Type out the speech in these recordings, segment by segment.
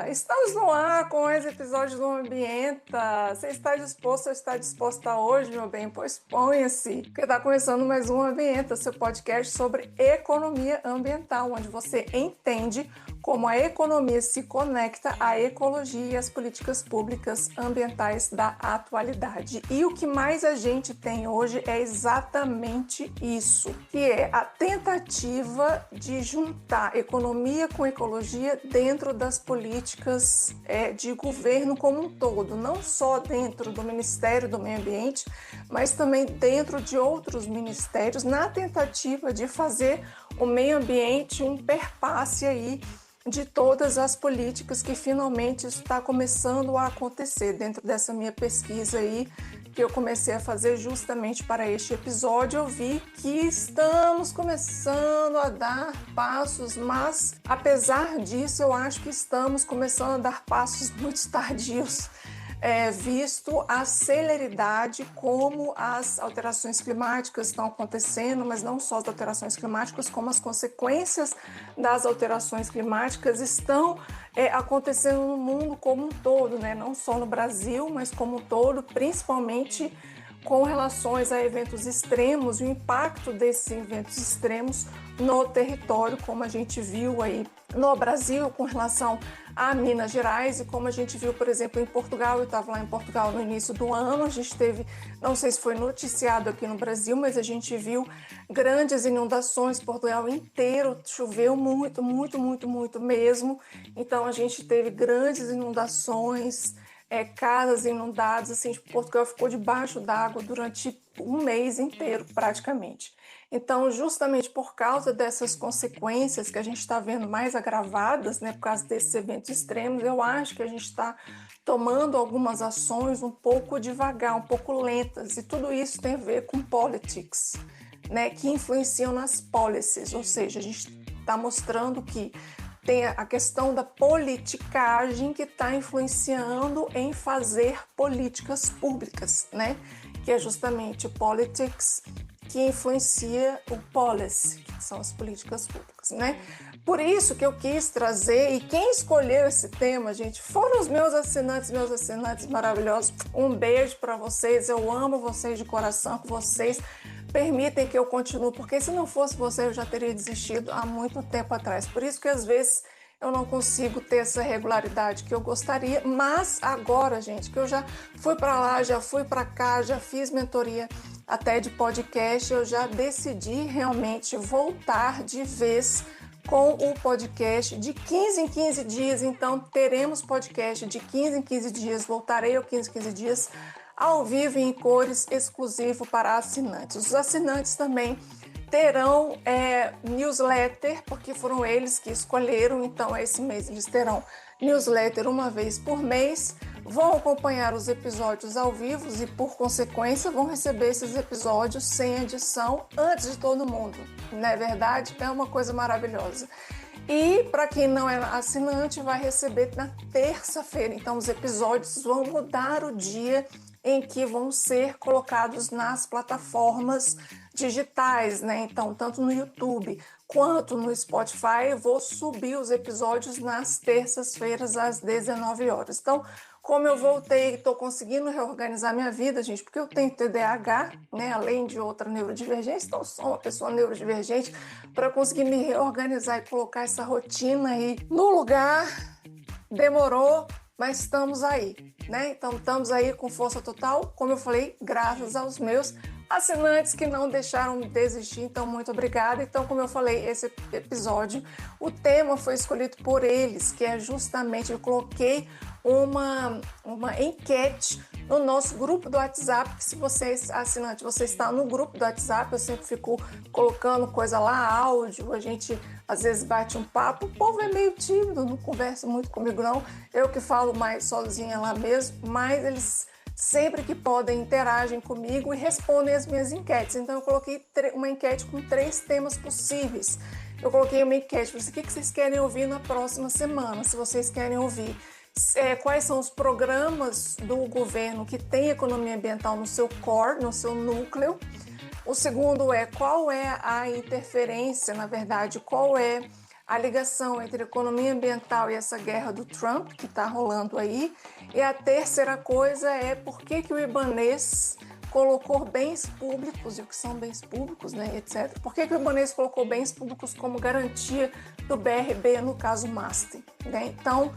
Estamos no ar com esse episódio do Ambienta. Você está disposto ou está disposta hoje, meu bem? Pois ponha-se, porque está começando mais um Ambienta, seu podcast sobre economia ambiental, onde você entende como a economia se conecta à ecologia e às políticas públicas ambientais da atualidade. E o que mais a gente tem hoje é exatamente isso, que é a tentativa de juntar economia com ecologia dentro das políticas de governo como um todo, não só dentro do Ministério do Meio Ambiente, mas também dentro de outros ministérios, na tentativa de fazer o meio ambiente um perpasse aí de todas as políticas que finalmente está começando a acontecer dentro dessa minha pesquisa aí que eu comecei a fazer justamente para este episódio. Eu vi que estamos começando a dar passos, mas apesar disso eu acho que estamos começando a dar passos muito tardios, visto a celeridade como as alterações climáticas estão acontecendo, mas não só as alterações climáticas, como as consequências das alterações climáticas estão acontecendo no mundo como um todo, né? Não só no Brasil, mas como um todo, principalmente com relações a eventos extremos e o impacto desses eventos extremos no território, como a gente viu aí no Brasil com relação a Minas Gerais e como a gente viu, por exemplo, em Portugal. Eu estava lá em Portugal no início do ano, a gente teve, não sei se foi noticiado aqui no Brasil, mas a gente viu grandes inundações, Portugal inteiro choveu muito, muito, muito, muito mesmo, então a gente teve grandes inundações, casas inundadas, assim, Portugal ficou debaixo d'água durante um mês inteiro, praticamente. Então, justamente por causa dessas consequências que a gente está vendo mais agravadas, né, por causa desses eventos extremos, eu acho que a gente está tomando algumas ações um pouco devagar, um pouco lentas, e tudo isso tem a ver com politics, né, que influenciam nas policies, ou seja, a gente está mostrando que tem a questão da politicagem que está influenciando em fazer políticas públicas, né? Que é justamente o politics que influencia o policy, que são as políticas públicas, né? Por isso que eu quis trazer, e quem escolheu esse tema, gente, foram os meus assinantes maravilhosos. Um beijo para vocês, eu amo vocês de coração, que vocês permitem que eu continue, porque se não fosse você eu já teria desistido há muito tempo atrás. Por isso que às vezes eu não consigo ter essa regularidade que eu gostaria, mas agora, gente, que eu já fui para lá, já fui para cá, já fiz mentoria até de podcast, eu já decidi realmente voltar de vez com o podcast de 15 em 15 dias. Então teremos podcast de 15 em 15 dias, voltarei ao 15 em 15 dias ao vivo e em cores, exclusivo para assinantes. Os assinantes também terão newsletter, porque foram eles que escolheram, então esse mês eles terão newsletter uma vez por mês, vão acompanhar os episódios ao vivo e, por consequência, vão receber esses episódios sem edição antes de todo mundo. Não é verdade? É uma coisa maravilhosa. E para quem não é assinante, vai receber na terça-feira. Então os episódios vão mudar o dia em que vão ser colocados nas plataformas digitais, né? Então, tanto no YouTube quanto no Spotify, eu vou subir os episódios nas terças-feiras às 19 horas. Então, como eu voltei e estou conseguindo reorganizar minha vida, gente, porque eu tenho TDAH, né, além de outra neurodivergência, então sou uma pessoa neurodivergente, para conseguir me reorganizar e colocar essa rotina aí no lugar, demorou, mas estamos aí, né? Então estamos aí com força total, como eu falei, graças aos meus assinantes que não deixaram de desistir, então muito obrigada. Então, como eu falei, esse episódio, o tema foi escolhido por eles, que é justamente, eu coloquei uma enquete no nosso grupo do WhatsApp, que se você é assinante, você está no grupo do WhatsApp, eu sempre fico colocando coisa lá, áudio, a gente às vezes bate um papo, o povo é meio tímido, não conversa muito comigo não, eu que falo mais sozinha lá mesmo, mas eles sempre que podem interagem comigo e respondem as minhas enquetes. Então eu coloquei uma enquete com 3 temas possíveis. Eu coloquei uma enquete, o que vocês querem ouvir na próxima semana, se vocês querem ouvir quais são os programas do governo que tem economia ambiental no seu core, no seu núcleo. O segundo é qual é a interferência, na verdade, qual é a ligação entre economia ambiental e essa guerra do Trump que está rolando aí. E a terceira coisa é por que o Ibanez colocou bens públicos, e o que são bens públicos, né, etc. Por que o Ibanez colocou bens públicos como garantia do BRB, no caso MAST, né? Então,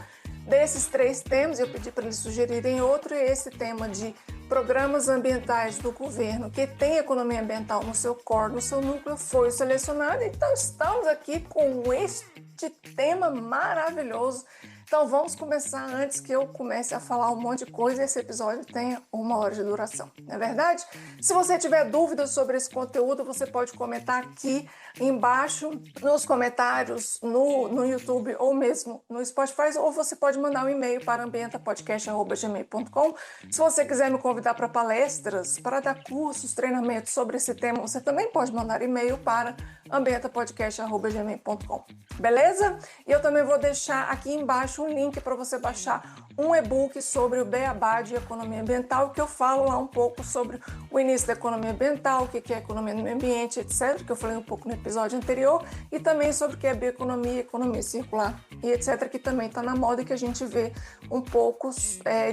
desses três temas, eu pedi para eles sugerirem outro, e esse tema de programas ambientais do governo que tem economia ambiental no seu core, no seu núcleo, foi selecionado. Então, estamos aqui com este tema maravilhoso. Então, vamos começar antes que eu comece a falar um monte de coisa e esse episódio tenha 1 hora de duração, não é verdade? Se você tiver dúvidas sobre esse conteúdo, você pode comentar aqui embaixo nos comentários no YouTube ou mesmo no Spotify, ou você pode mandar um e-mail para ambientapodcast@gmail.com. Se você quiser me convidar para palestras, para dar cursos, treinamentos sobre esse tema, você também pode mandar e-mail para ambientapodcast@gmail.com. Beleza? E eu também vou deixar aqui embaixo um link para você baixar um e-book sobre o beabá de economia ambiental, que eu falo lá um pouco sobre o início da economia ambiental, o que é economia no meio ambiente, etc., que eu falei um pouco no episódio anterior, e também sobre o que é bioeconomia, economia circular e etc., que também está na moda e que a gente vê um pouco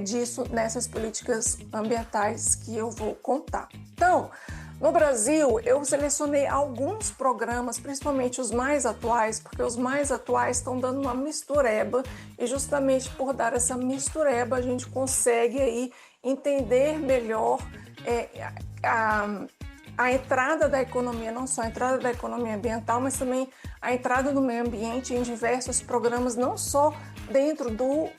disso nessas políticas ambientais que eu vou contar. Então, no Brasil, eu selecionei alguns programas, principalmente os mais atuais, porque os mais atuais estão dando uma mistureba, e justamente por dar essa mistureba, a gente consegue aí entender melhor a entrada da economia, não só a entrada da economia ambiental, mas também a entrada do meio ambiente em diversos programas, não só dentro do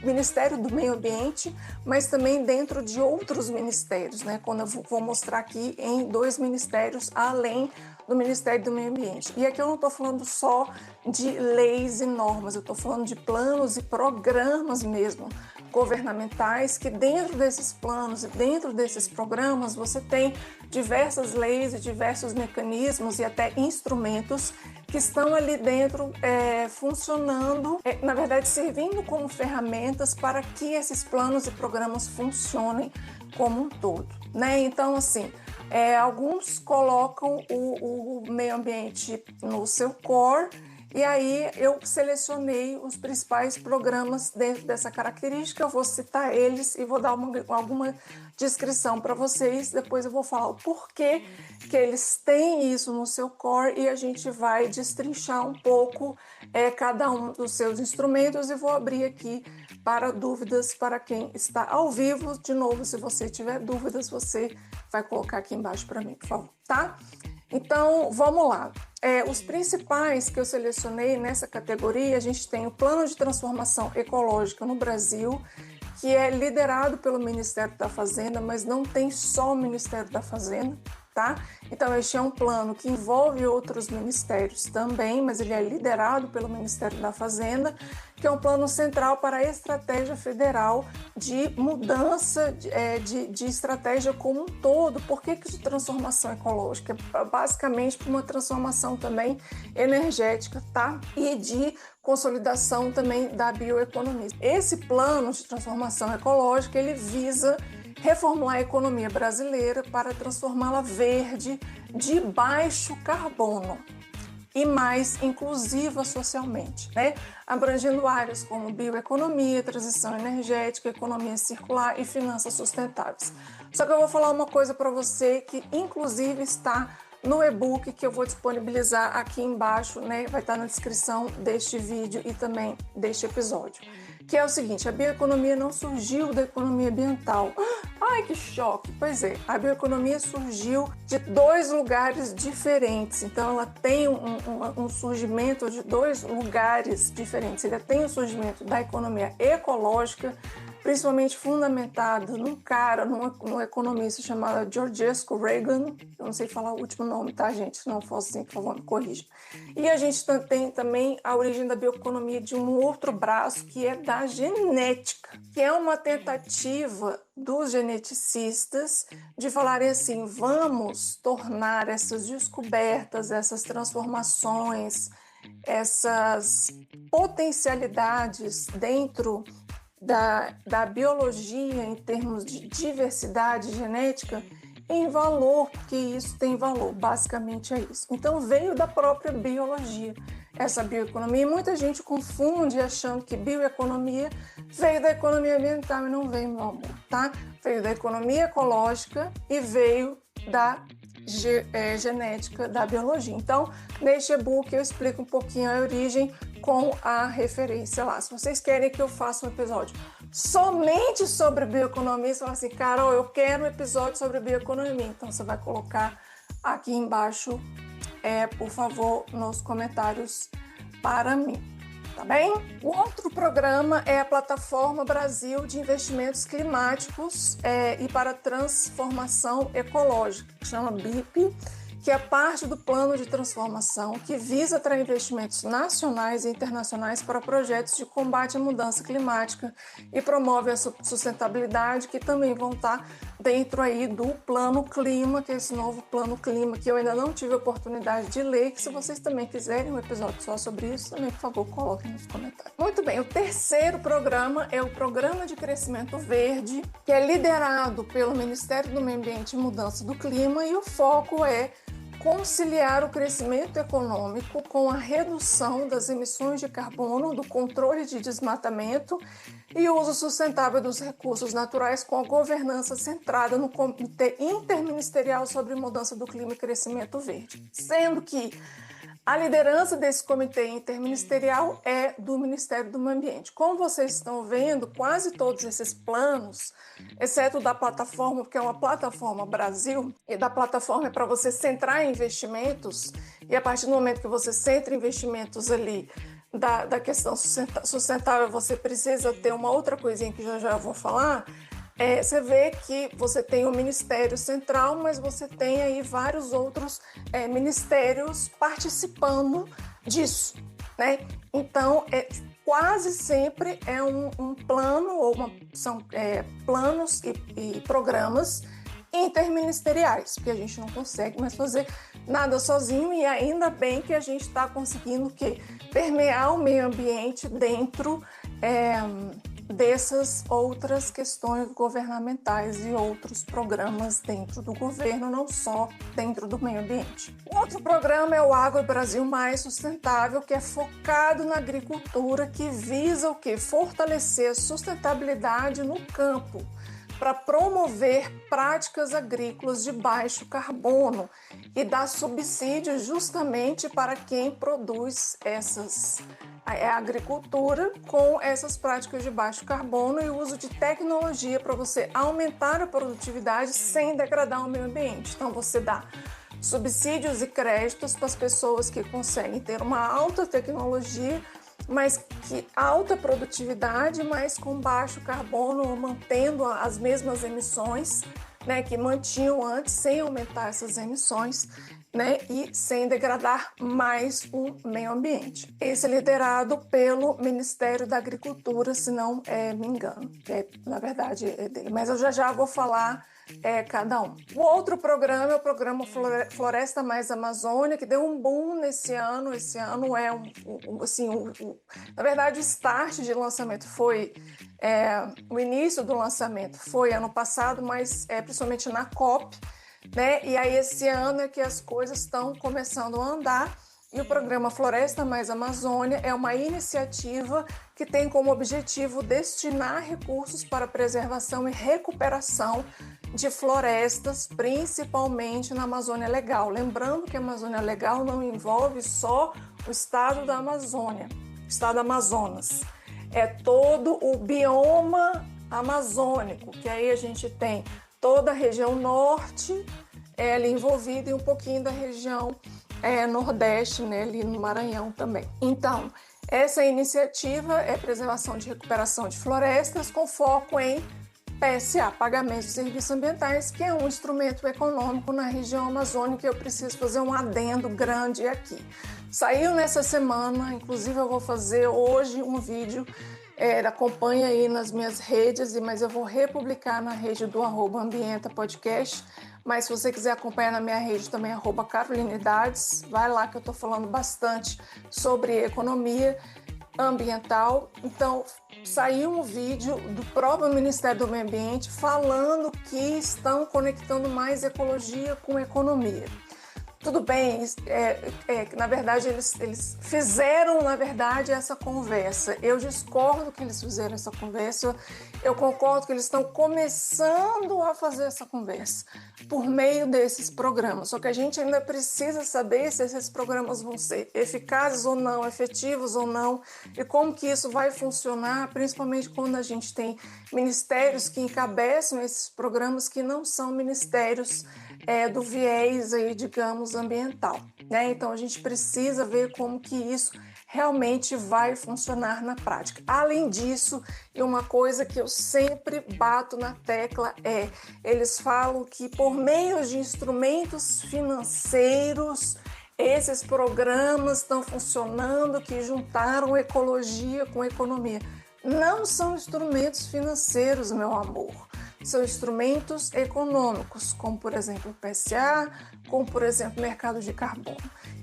Ministério do Meio Ambiente, mas também dentro de outros ministérios, né? Quando eu vou mostrar aqui em 2 ministérios, além do Ministério do Meio Ambiente. E aqui eu não estou falando só de leis e normas, eu estou falando de planos e programas mesmo, governamentais, que dentro desses planos e dentro desses programas você tem diversas leis e diversos mecanismos e até instrumentos que estão ali dentro funcionando, na verdade servindo como ferramentas para que esses planos e programas funcionem como um todo, né? Então, assim, alguns colocam o meio ambiente no seu core. E aí eu selecionei os principais programas dentro dessa característica, eu vou citar eles e vou dar alguma descrição para vocês, depois eu vou falar o porquê que eles têm isso no seu core e a gente vai destrinchar um pouco cada um dos seus instrumentos e vou abrir aqui para dúvidas para quem está ao vivo. De novo, se você tiver dúvidas, você vai colocar aqui embaixo para mim, por favor, tá? Então, vamos lá. Os principais que eu selecionei nessa categoria, a gente tem o Plano de Transformação Ecológica no Brasil, que é liderado pelo Ministério da Fazenda, mas não tem só o Ministério da Fazenda, tá? Então, este é um plano que envolve outros ministérios também, mas ele é liderado pelo Ministério da Fazenda, que é um plano central para a estratégia federal de mudança de estratégia como um todo. Por que isso é transformação ecológica? Basicamente, por uma transformação também energética, tá? E de consolidação também da bioeconomia. Esse plano de transformação ecológica, ele visa reformular a economia brasileira para transformá-la verde, de baixo carbono e mais inclusiva socialmente, né? Abrangendo áreas como bioeconomia, transição energética, economia circular e finanças sustentáveis. Só que eu vou falar uma coisa para você que inclusive está no e-book que eu vou disponibilizar aqui embaixo, né? Vai estar na descrição deste vídeo e também deste episódio, que é o seguinte: a bioeconomia não surgiu da economia ambiental. Ai, que choque! Pois é, a bioeconomia surgiu de 2 lugares diferentes, então ela tem um surgimento de 2 lugares diferentes. Ela tem o surgimento da economia ecológica, principalmente fundamentado num economista chamado Georgescu Reagan. Eu não sei falar o último nome, tá, gente? Se não for assim, por favor, me corrija. E a gente tem também a origem da bioeconomia de um outro braço, que é da genética, que é uma tentativa dos geneticistas de falarem assim: vamos tornar essas descobertas, essas transformações, essas potencialidades dentro da biologia em termos de diversidade genética em valor, porque isso tem valor, basicamente é isso. Então veio da própria biologia, essa bioeconomia. E muita gente confunde achando que bioeconomia veio da economia ambiental e não veio, meu amor, tá? Veio da economia ecológica e veio da genética da biologia. Então, neste e-book eu explico um pouquinho a origem com a referência lá. Se vocês querem que eu faça um episódio somente sobre bioeconomia, você fala assim, Carol, eu quero um episódio sobre bioeconomia. Então, você vai colocar aqui embaixo, por favor, nos comentários para mim. Tá bem? O outro programa é a Plataforma Brasil de Investimentos Climáticos e para Transformação Ecológica, que chama BIP, que é parte do plano de transformação que visa atrair investimentos nacionais e internacionais para projetos de combate à mudança climática e promove a sustentabilidade, que também vão estar dentro aí do Plano Clima, que é esse novo Plano Clima, que eu ainda não tive a oportunidade de ler, que se vocês também quiserem um episódio só sobre isso, também, por favor, coloquem nos comentários. Muito bem, o terceiro programa é o Programa de Crescimento Verde, que é liderado pelo Ministério do Meio Ambiente e Mudança do Clima, e o foco é conciliar o crescimento econômico com a redução das emissões de carbono, do controle de desmatamento e o uso sustentável dos recursos naturais, com a governança centrada no Comitê Interministerial sobre Mudança do Clima e Crescimento Verde, sendo que a liderança desse comitê interministerial é do Ministério do Meio Ambiente. Como vocês estão vendo, quase todos esses planos, exceto da plataforma, porque é uma plataforma Brasil, e da plataforma é para você centrar investimentos, e a partir do momento que você centra investimentos ali da questão sustentável, você precisa ter uma outra coisinha que já eu vou falar. Você vê que você tem o Ministério Central, mas você tem aí vários outros ministérios participando disso, né? Então, quase sempre é um plano, ou são planos e programas interministeriais, porque a gente não consegue mais fazer nada sozinho, e ainda bem que a gente está conseguindo permear o meio ambiente dentro dessas outras questões governamentais e outros programas dentro do governo, não só dentro do meio ambiente. O outro programa é o Agro Brasil Mais Sustentável, que é focado na agricultura, que visa o quê? Fortalecer a sustentabilidade no campo, para promover práticas agrícolas de baixo carbono e dar subsídios justamente para quem produz a agricultura com essas práticas de baixo carbono e o uso de tecnologia para você aumentar a produtividade sem degradar o meio ambiente. Então, você dá subsídios e créditos para as pessoas que conseguem ter uma alta tecnologia, mas que alta produtividade, mas com baixo carbono, mantendo as mesmas emissões, né, que mantinham antes, sem aumentar essas emissões, né, e sem degradar mais o meio ambiente. Esse é liderado pelo Ministério da Agricultura, se não me engano, na verdade é dele, mas eu já vou falar cada um. O outro programa é o programa Floresta Mais Amazônia, que deu um boom nesse ano. Esse ano na verdade, o start de lançamento foi o início do lançamento foi ano passado, mas principalmente na COP, né? E aí esse ano é que as coisas estão começando a andar. E o programa Floresta Mais Amazônia é uma iniciativa que tem como objetivo destinar recursos para preservação e recuperação de florestas, principalmente na Amazônia Legal. Lembrando que a Amazônia Legal não envolve só o estado da Amazônia, o estado do Amazonas. É todo o bioma amazônico, que aí a gente tem toda a região norte ali envolvida e um pouquinho da região nordeste, né, ali no Maranhão também. Então, essa iniciativa é preservação de recuperação de florestas com foco em PSA, Pagamento de Serviços Ambientais, que é um instrumento econômico na região amazônica. Eu preciso fazer um adendo grande aqui. Saiu nessa semana, inclusive eu vou fazer hoje um vídeo, acompanha aí nas minhas redes, mas eu vou republicar na rede do @Ambienta Podcast. Mas se você quiser acompanhar na minha rede também, @Carolinidades, vai lá que eu estou falando bastante sobre economia ambiental. Então, saiu um vídeo do próprio Ministério do Meio Ambiente falando que estão conectando mais ecologia com economia. tudo bem, na verdade, eles fizeram, na verdade, essa conversa. Eu discordo que eles fizeram essa conversa, eu concordo que eles estão começando a fazer essa conversa por meio desses programas. Só que a gente ainda precisa saber se esses programas vão ser eficazes ou não, efetivos ou não, e como que isso vai funcionar, principalmente quando a gente tem ministérios que encabeçam esses programas que não são ministérios do viés aí, digamos, ambiental, né? Então a gente precisa ver como que isso realmente vai funcionar na prática. Além disso, e uma coisa que eu sempre bato na tecla eles falam que por meio de instrumentos financeiros esses programas estão funcionando, que juntaram ecologia com economia. Não são instrumentos financeiros, meu amor. São instrumentos econômicos, como, por exemplo, o PSA, como, por exemplo, o mercado de carbono.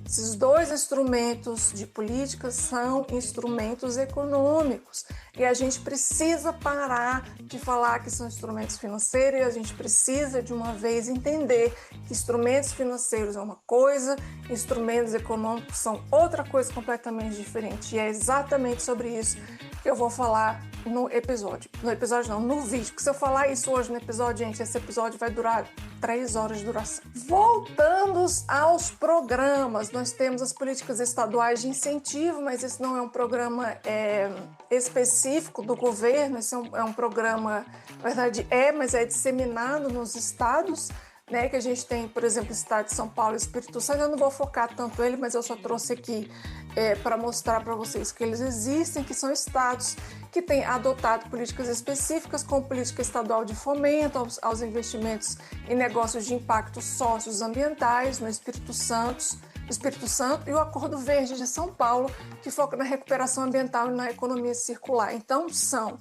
Esses dois instrumentos de política são instrumentos econômicos e a gente precisa parar de falar que são instrumentos financeiros e a gente precisa, de uma vez, entender que instrumentos financeiros é uma coisa, instrumentos econômicos são outra coisa completamente diferente. E é exatamente sobre isso que eu vou falar no episódio. No vídeo. Porque se eu falar isso hoje no episódio, gente, esse episódio vai durar 3 horas de duração. Voltando aos programas, nós temos as políticas estaduais de incentivo, mas esse não é um programa específico do governo, esse é um programa, na verdade mas é disseminado nos estados, né, que a gente tem, por exemplo, o estado de São Paulo e Espírito Santo. Eu não vou focar tanto ele, mas eu só trouxe aqui para mostrar para vocês que eles existem, que são estados que têm adotado políticas específicas, como política estadual de fomento aos investimentos em negócios de impactos socioambientais no Espírito Santo e o Acordo Verde de São Paulo, que foca na recuperação ambiental e na economia circular. Então, são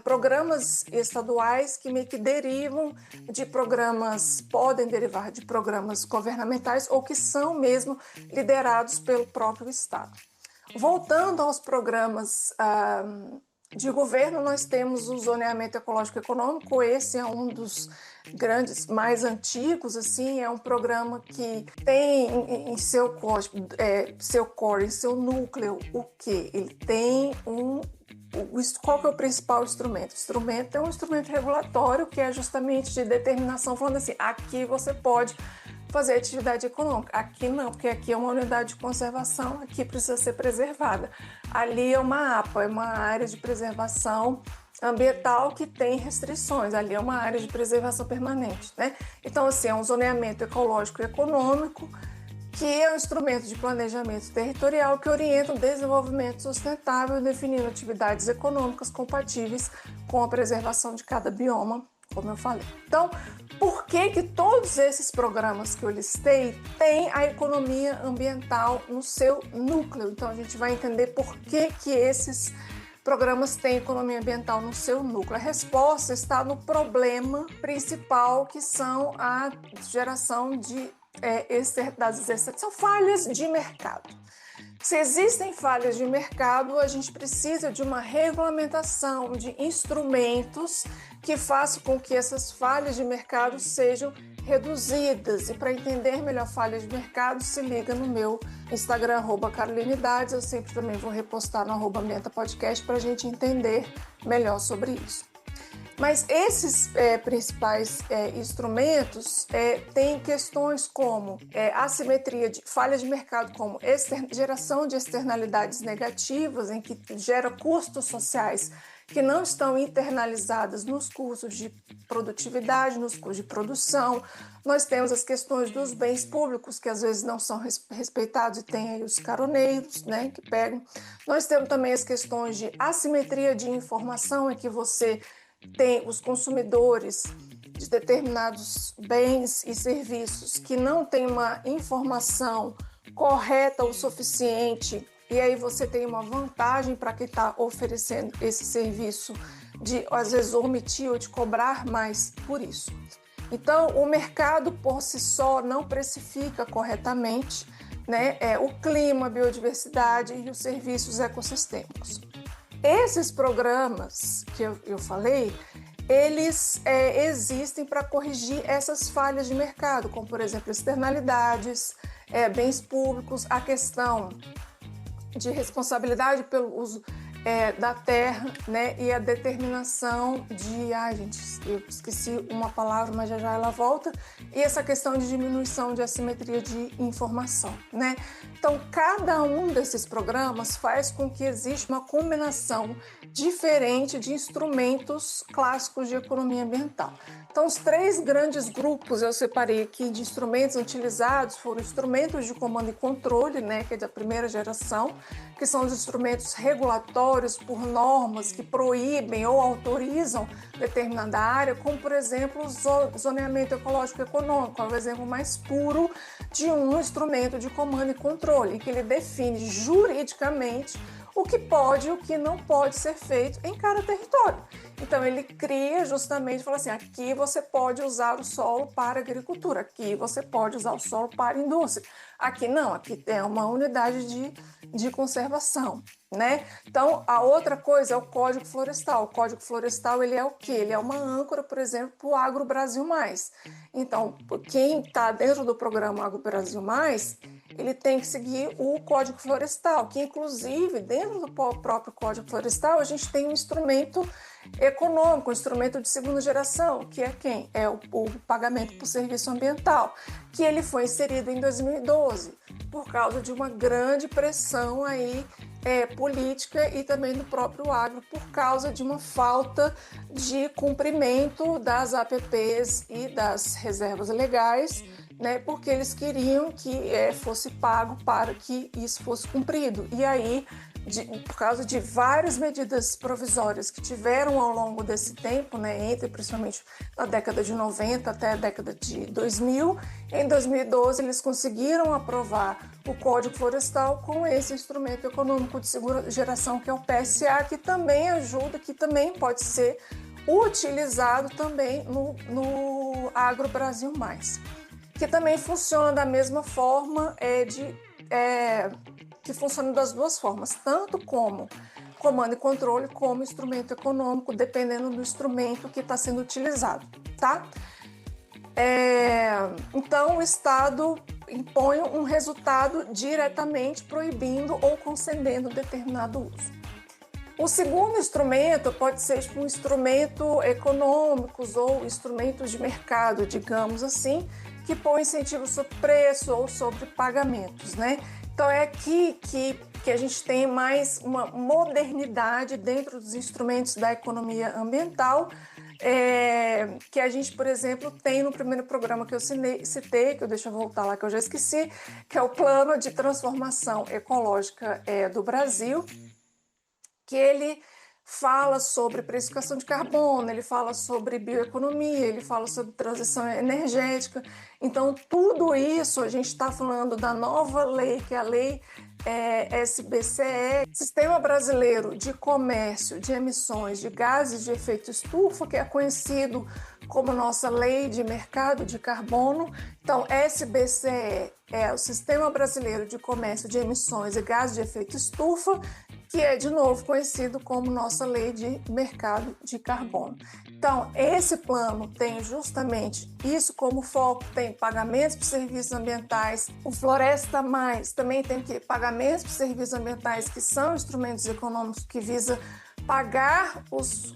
programas estaduais que meio que derivam de programas, podem derivar de programas governamentais ou que são mesmo liderados pelo próprio Estado. Voltando aos programas de governo, nós temos o zoneamento ecológico econômico. Esse é um dos grandes, mais antigos, assim, é um programa que tem em seu core, em seu núcleo, o quê? Ele tem qual que é o principal instrumento? O instrumento é um instrumento regulatório que é justamente de determinação, falando assim, aqui você pode fazer atividade econômica, aqui não, porque aqui é uma unidade de conservação, aqui precisa ser preservada. Ali é uma APA, é uma área de preservação ambiental que tem restrições, ali é uma área de preservação permanente, né? Então, assim, é um zoneamento ecológico e econômico, que é um instrumento de planejamento territorial que orienta o desenvolvimento sustentável, definindo atividades econômicas compatíveis com a preservação de cada bioma, como eu falei. Então, por que todos esses programas que eu listei têm a economia ambiental no seu núcleo? Então, a gente vai entender por que esses programas têm economia ambiental no seu núcleo. A resposta está no problema principal, que são a geração são falhas de mercado. Se existem falhas de mercado, a gente precisa de uma regulamentação de instrumentos que façam com que essas falhas de mercado sejam reduzidas. E para entender melhor falhas de mercado, se liga no meu Instagram, @carolinedades. Eu sempre também vou repostar no @ambientapodcast para a gente entender melhor sobre isso. Mas esses principais instrumentos têm questões como assimetria de falhas de mercado, como geração de externalidades negativas, em que gera custos sociais que não estão internalizadas nos custos de produtividade, nos custos de produção. Nós temos as questões dos bens públicos, que às vezes não são respeitados e tem aí os caroneiros, né, que pegam. Nós temos também as questões de assimetria de informação, em que você tem os consumidores de determinados bens e serviços que não têm uma informação correta o suficiente, e aí você tem uma vantagem para quem está oferecendo esse serviço de, às vezes, omitir ou de cobrar mais por isso. Então, o mercado por si só não precifica corretamente, né, o clima, a biodiversidade e os serviços ecossistêmicos. Esses programas que eu falei, eles existem para corrigir essas falhas de mercado, como, por exemplo, externalidades, bens públicos, a questão de responsabilidade pelo uso da terra, né, e a determinação de... Ai, gente, eu esqueci uma palavra, mas já ela volta. E essa questão de diminuição de assimetria de informação, né? Então, cada um desses programas faz com que exista uma combinação diferente de instrumentos clássicos de economia ambiental. Então, os 3 grandes grupos eu separei aqui de instrumentos utilizados foram instrumentos de comando e controle, né, que é da primeira geração, que são os instrumentos regulatórios por normas que proíbem ou autorizam determinada área, como, por exemplo, o zoneamento ecológico econômico, é o exemplo mais puro de um instrumento de comando e controle, em que ele define juridicamente o que pode e o que não pode ser feito em cada território. Então, ele cria justamente, fala assim, aqui você pode usar o solo para agricultura, aqui você pode usar o solo para indústria, aqui não, aqui é uma unidade de conservação, né? Então, a outra coisa é o Código Florestal. O Código Florestal, ele é o quê? Ele é uma âncora, por exemplo, para o Agro Brasil Mais. Então, quem está dentro do programa Agro Brasil Mais, ele tem que seguir o Código Florestal, que inclusive, dentro do próprio Código Florestal, a gente tem um instrumento econômico, um instrumento de segunda geração, que é quem? É o pagamento por serviço ambiental, que ele foi inserido em 2012, por causa de uma grande pressão aí, política e também do próprio agro, por causa de uma falta de cumprimento das APPs e das reservas legais, né, porque eles queriam que fosse pago para que isso fosse cumprido. E aí, por causa de várias medidas provisórias que tiveram ao longo desse tempo, né, principalmente na década de 90 até a década de 2000, em 2012 eles conseguiram aprovar o Código Florestal com esse instrumento econômico de segunda geração, que é o PSA, que também ajuda, que também pode ser utilizado também no Agro Brasil Mais, que também funciona da mesma forma, que funciona das duas formas, tanto como comando e controle, como instrumento econômico, dependendo do instrumento que está sendo utilizado, tá? Então, o Estado impõe um resultado diretamente proibindo ou concedendo determinado uso. O segundo instrumento pode ser um instrumento econômicos ou instrumentos de mercado, digamos assim, que põe incentivo sobre preço ou sobre pagamentos, né? Então, é aqui que a gente tem mais uma modernidade dentro dos instrumentos da economia ambiental, que a gente, por exemplo, tem no primeiro programa que eu citei, que deixa eu voltar lá que eu já esqueci, que é o Plano de Transformação Ecológica do Brasil, que ele fala sobre precificação de carbono, ele fala sobre bioeconomia, ele fala sobre transição energética. Então, tudo isso a gente está falando da nova lei, que é a lei SBCE, Sistema Brasileiro de Comércio de Emissões de Gases de Efeito Estufa, que é conhecido como nossa Lei de Mercado de Carbono. Então, SBCE é o Sistema Brasileiro de Comércio de Emissões de Gases de Efeito Estufa, que é, de novo, conhecido como nossa Lei de Mercado de Carbono. Então, esse plano tem justamente isso como foco, tem pagamentos por serviços ambientais, o Floresta Mais também tem pagamentos por serviços ambientais, que são instrumentos econômicos que visa pagar os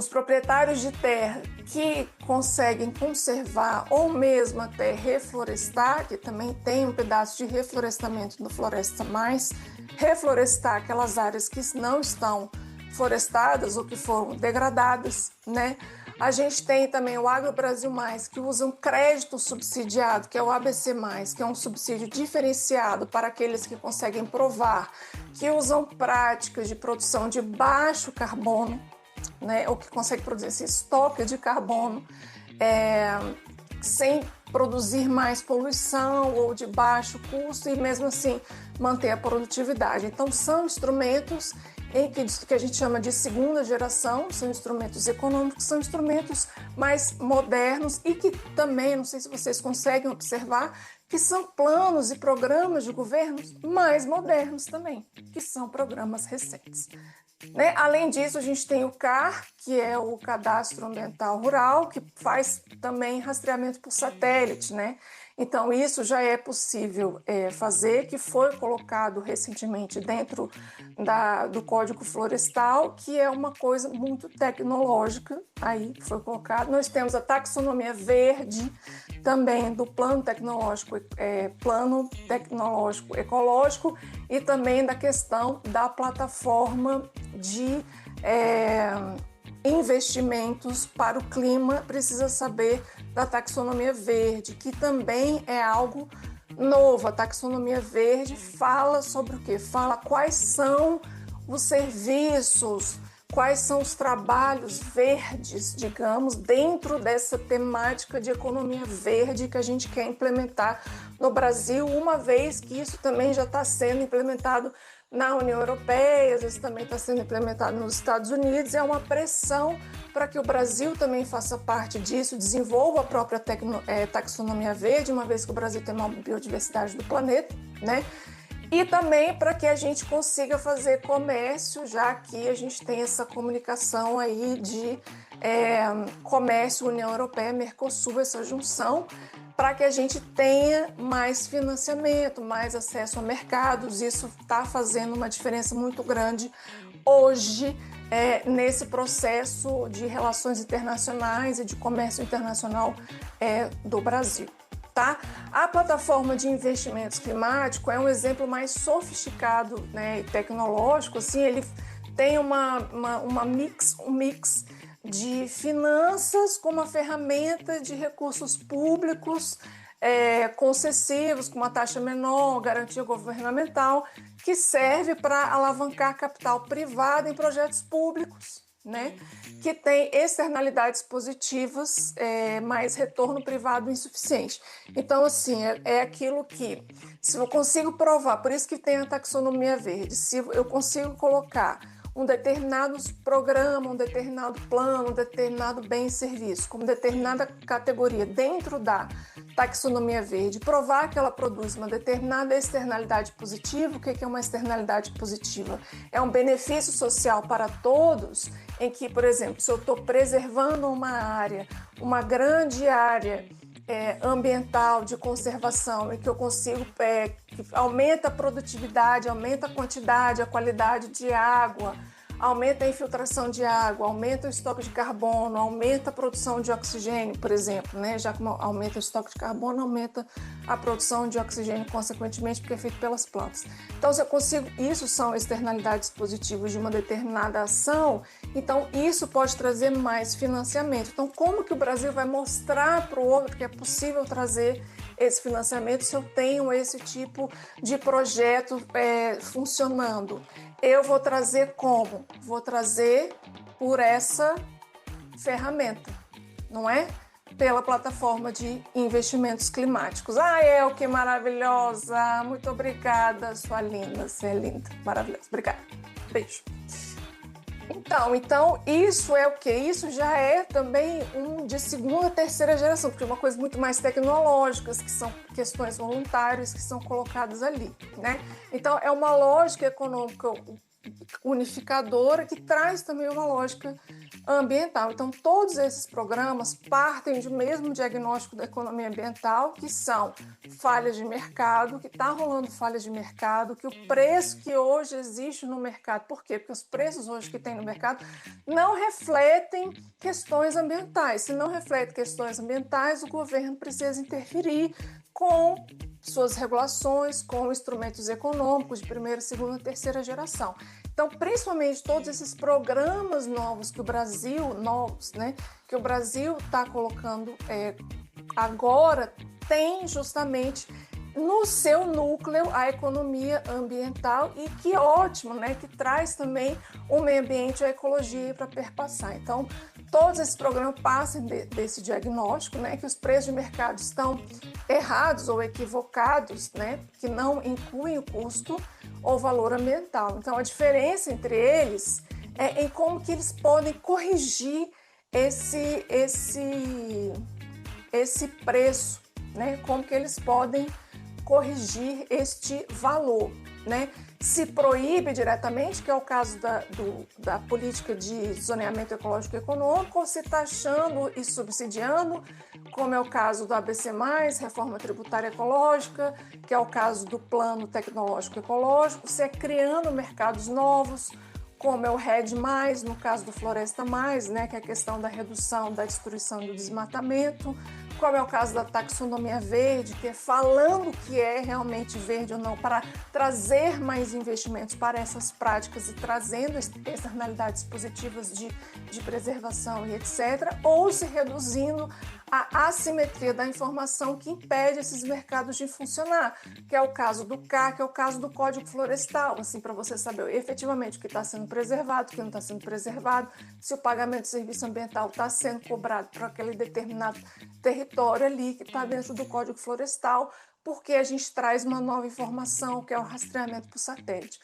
proprietários de terra que conseguem conservar ou mesmo até reflorestar, que também tem um pedaço de reflorestamento do Floresta Mais, reflorestar aquelas áreas que não estão florestadas ou que foram degradadas, né? A gente tem também o Agro Brasil Mais, que usa um crédito subsidiado, que é o ABC+, que é um subsídio diferenciado para aqueles que conseguem provar que usam práticas de produção de baixo carbono, né, ou que consegue produzir esse estoque de carbono sem produzir mais poluição ou de baixo custo e mesmo assim manter a produtividade. Então são instrumentos que a gente chama de segunda geração, são instrumentos econômicos, são instrumentos mais modernos e que também, não sei se vocês conseguem observar, que são planos e programas de governos mais modernos também, que são programas recentes. né? Além disso, a gente tem o CAR, que é o Cadastro Ambiental Rural, que faz também rastreamento por satélite, né? Então, isso já é possível fazer, que foi colocado recentemente dentro do Código Florestal, que é uma coisa muito tecnológica, aí que foi colocado. Nós temos a taxonomia verde, também do Plano Tecnológico Ecológico, e também da questão da plataforma de investimentos para o clima. Precisa saber da taxonomia verde, que também é algo novo. A taxonomia verde fala sobre o quê? Fala quais são os serviços, quais são os trabalhos verdes, digamos, dentro dessa temática de economia verde que a gente quer implementar no Brasil, uma vez que isso também já está sendo implementado na União Europeia, às vezes também está sendo implementado nos Estados Unidos. É uma pressão para que o Brasil também faça parte disso, desenvolva a própria taxonomia verde, uma vez que o Brasil tem uma biodiversidade do planeta, né? E também para que a gente consiga fazer comércio, já que a gente tem essa comunicação aí de comércio União Europeia, Mercosul, essa junção, para que a gente tenha mais financiamento, mais acesso a mercados. Isso está fazendo uma diferença muito grande hoje nesse processo de relações internacionais e de comércio internacional do Brasil. Tá? A plataforma de investimentos climático é um exemplo mais sofisticado, né, e tecnológico. Assim, ele tem um mix de finanças com uma ferramenta de recursos públicos concessivos, com uma taxa menor, garantia governamental, que serve para alavancar capital privado em projetos públicos, né, que tem externalidades positivas, mas retorno privado insuficiente. Então, assim, é aquilo que, se eu consigo provar, por isso que tem a taxonomia verde, se eu consigo colocar um determinado programa, um determinado plano, um determinado bem e serviço, como determinada categoria dentro da taxonomia verde, provar que ela produz uma determinada externalidade positiva. O que é uma externalidade positiva? É um benefício social para todos, em que, por exemplo, se eu estou preservando uma grande área ambiental de conservação, e que eu consigo, que aumenta a produtividade, aumenta a quantidade, a qualidade de água, aumenta a infiltração de água, aumenta o estoque de carbono, aumenta a produção de oxigênio, por exemplo, né? Já que aumenta o estoque de carbono, aumenta a produção de oxigênio, consequentemente, porque é feito pelas plantas. Então, se eu consigo, isso são externalidades positivas de uma determinada ação, então isso pode trazer mais financiamento. Então, como que o Brasil vai mostrar para o outro que é possível trazer esse financiamento se eu tenho esse tipo de projeto funcionando? Eu vou trazer como? Vou trazer por essa ferramenta, não é? Pela plataforma de investimentos climáticos. Que maravilhosa! Muito obrigada, sua linda, você é linda, maravilhosa. Obrigada. Beijo. Então, isso é o quê? Isso já é também de segunda, terceira geração, porque é uma coisa muito mais tecnológica, que são questões voluntárias que são colocadas ali, né? Então, é uma lógica econômica unificadora que traz também uma lógica ambiental. Então, todos esses programas partem do mesmo diagnóstico da economia ambiental, que são falhas de mercado, que está rolando falhas de mercado, que o preço que hoje existe no mercado, por quê? Porque os preços hoje que tem no mercado não refletem questões ambientais. Se não reflete questões ambientais, o governo precisa interferir com suas regulações, com instrumentos econômicos de primeira, segunda, terceira geração. Então, principalmente todos esses programas novos que o Brasil, que o Brasil está colocando agora, tem justamente no seu núcleo a economia ambiental, e que ótimo, né? Que traz também o meio ambiente e a ecologia para perpassar. Então, todos esses programas passam desse diagnóstico, né? Que os preços de mercado estão errados ou equivocados, né? Que não incluem o custo ou valor ambiental. Então, a diferença entre eles é em como que eles podem corrigir esse preço, né? Como que eles podem corrigir este valor, né? se proíbe diretamente, que é o caso da política de zoneamento ecológico e econômico, ou se taxando e subsidiando, como é o caso do ABC+, reforma tributária ecológica, que é o caso do plano tecnológico ecológico, se é criando mercados novos, como é o RED+, no caso do Floresta+, né, que é a questão da redução da destruição e do desmatamento, como é o caso da taxonomia verde, que é falando que é realmente verde ou não, para trazer mais investimentos para essas práticas e trazendo externalidades positivas de preservação e etc., ou se reduzindo a assimetria da informação que impede esses mercados de funcionar, que é o caso do CAR, que é o caso do Código Florestal, assim, para você saber efetivamente o que está sendo preservado, o que não está sendo preservado, se o pagamento de serviço ambiental está sendo cobrado para aquele determinado território ali que está dentro do Código Florestal, porque a gente traz uma nova informação, que é o rastreamento por satélite.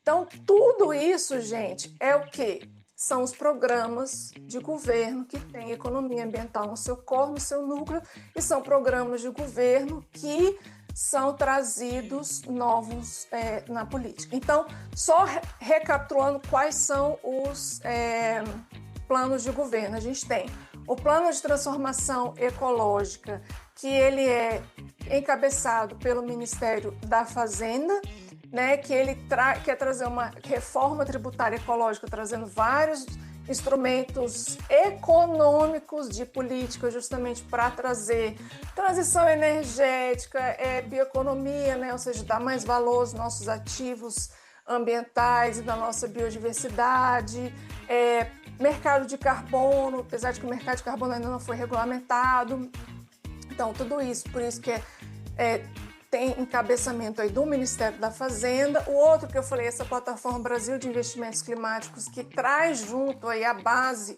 Então, tudo isso, gente, é o quê? São os programas de governo que têm economia ambiental no seu core, no seu núcleo, e são programas de governo que são trazidos novos na política. Então, só recapitulando quais são os planos de governo. A gente tem o plano de transformação ecológica, que ele é encabeçado pelo Ministério da Fazenda, né, que ele quer trazer uma reforma tributária ecológica, trazendo vários instrumentos econômicos de política justamente para trazer transição energética, bioeconomia, né, ou seja, dar mais valor aos nossos ativos ambientais e da nossa biodiversidade, mercado de carbono, apesar de que o mercado de carbono ainda não foi regulamentado. Então, tudo isso, por isso que tem encabeçamento aí do Ministério da Fazenda. O outro que eu falei, essa plataforma Brasil de Investimentos Climáticos, que traz junto aí a base,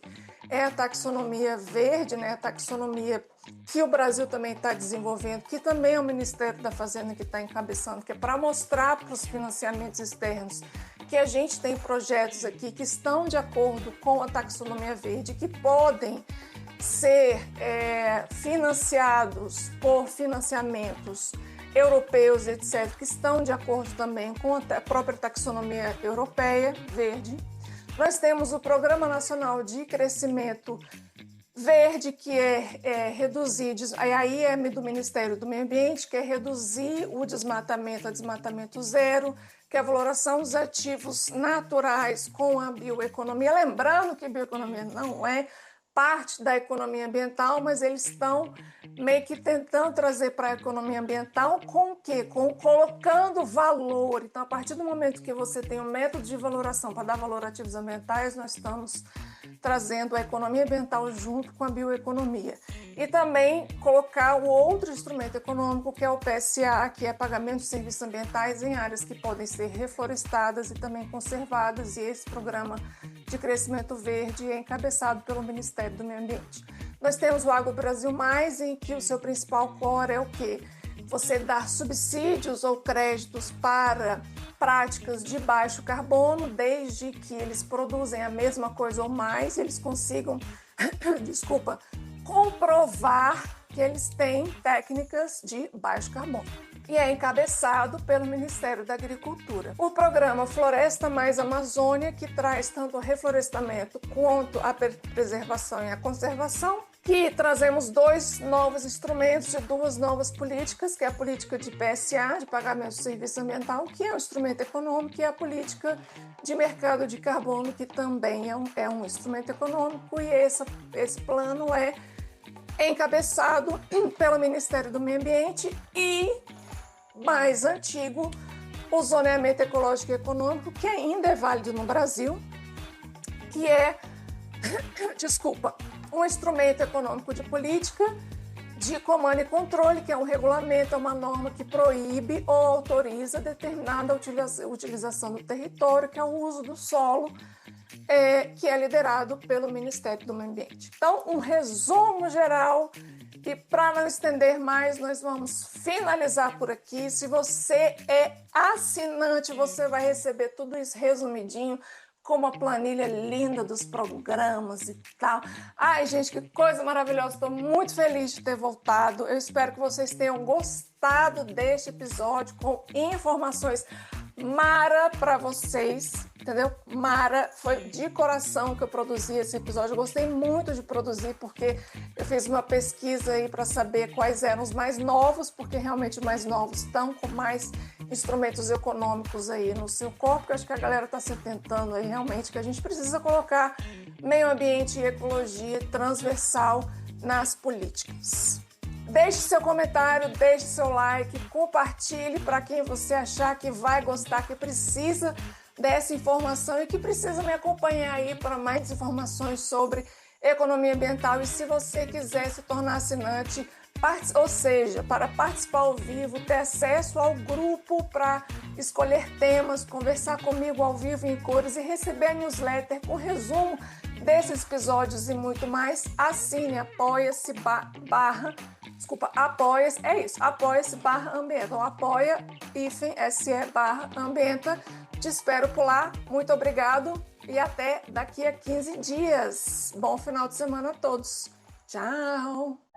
é a taxonomia verde, né? A taxonomia que o Brasil também está desenvolvendo, que também é o Ministério da Fazenda que está encabeçando, que é para mostrar para os financiamentos externos que a gente tem projetos aqui que estão de acordo com a taxonomia verde, que podem ser financiados por financiamentos europeus, etc., que estão de acordo também com a própria taxonomia europeia verde. Nós temos o Programa Nacional de Crescimento Verde, que é reduzir, aí é do Ministério do Meio Ambiente, que é reduzir o desmatamento a desmatamento zero, que é a valoração dos ativos naturais com a bioeconomia. Lembrando que a bioeconomia não é parte da economia ambiental, mas eles estão meio que tentando trazer para a economia ambiental com o quê? Colocando valor. Então, a partir do momento que você tem um método de valoração para dar valor a ativos ambientais, nós estamos trazendo a economia ambiental junto com a bioeconomia. E também colocar o outro instrumento econômico, que é o PSA, que é pagamento de serviços ambientais em áreas que podem ser reflorestadas e também conservadas, e esse programa de crescimento verde é encabeçado pelo Ministério do Meio Ambiente. Nós temos o Agro Brasil+, em que o seu principal core é o quê? Você dar subsídios ou créditos para práticas de baixo carbono, desde que eles produzem a mesma coisa ou mais, eles consigam, comprovar que eles têm técnicas de baixo carbono. E é encabeçado pelo Ministério da Agricultura. O programa Floresta Mais Amazônia, que traz tanto o reflorestamento quanto a preservação e a conservação, que trazemos 2 novos instrumentos de 2 novas políticas, que é a política de PSA, de pagamento de serviço ambiental, que é um instrumento econômico, e a política de mercado de carbono, que também é um instrumento econômico, e esse plano é encabeçado pelo Ministério do Meio Ambiente e, mais antigo, o zoneamento ecológico e econômico, que ainda é válido no Brasil, que é, um instrumento econômico de política de comando e controle, que é um regulamento, é uma norma que proíbe ou autoriza determinada utilização do território, que é o uso do solo, que é liderado pelo Ministério do Meio Ambiente. Então, um resumo geral, e para não estender mais, nós vamos finalizar por aqui. Se você é assinante, você vai receber tudo isso resumidinho, com uma planilha linda dos programas e tal. Ai, gente, que coisa maravilhosa. Estou muito feliz de ter voltado. Eu espero que vocês tenham gostado deste episódio com informações mara para vocês, entendeu? Mara, foi de coração que eu produzi esse episódio. Eu gostei muito de produzir porque eu fiz uma pesquisa aí para saber quais eram os mais novos, porque realmente os mais novos estão com mais instrumentos econômicos aí no seu corpo, que eu acho que a galera está se atentando aí realmente que a gente precisa colocar meio ambiente e ecologia transversal nas políticas. Deixe seu comentário, deixe seu like, compartilhe para quem você achar que vai gostar, que precisa dessa informação e que precisa me acompanhar aí para mais informações sobre economia ambiental. E se você quiser se tornar assinante, ou seja, para participar ao vivo, ter acesso ao grupo para escolher temas, conversar comigo ao vivo em cores e receber a newsletter com resumo desses episódios e muito mais, assine apoia-se /ambienta, ou apoia-se/ambienta. Te espero por lá, muito obrigado e até daqui a 15 dias. Bom final de semana a todos. Tchau!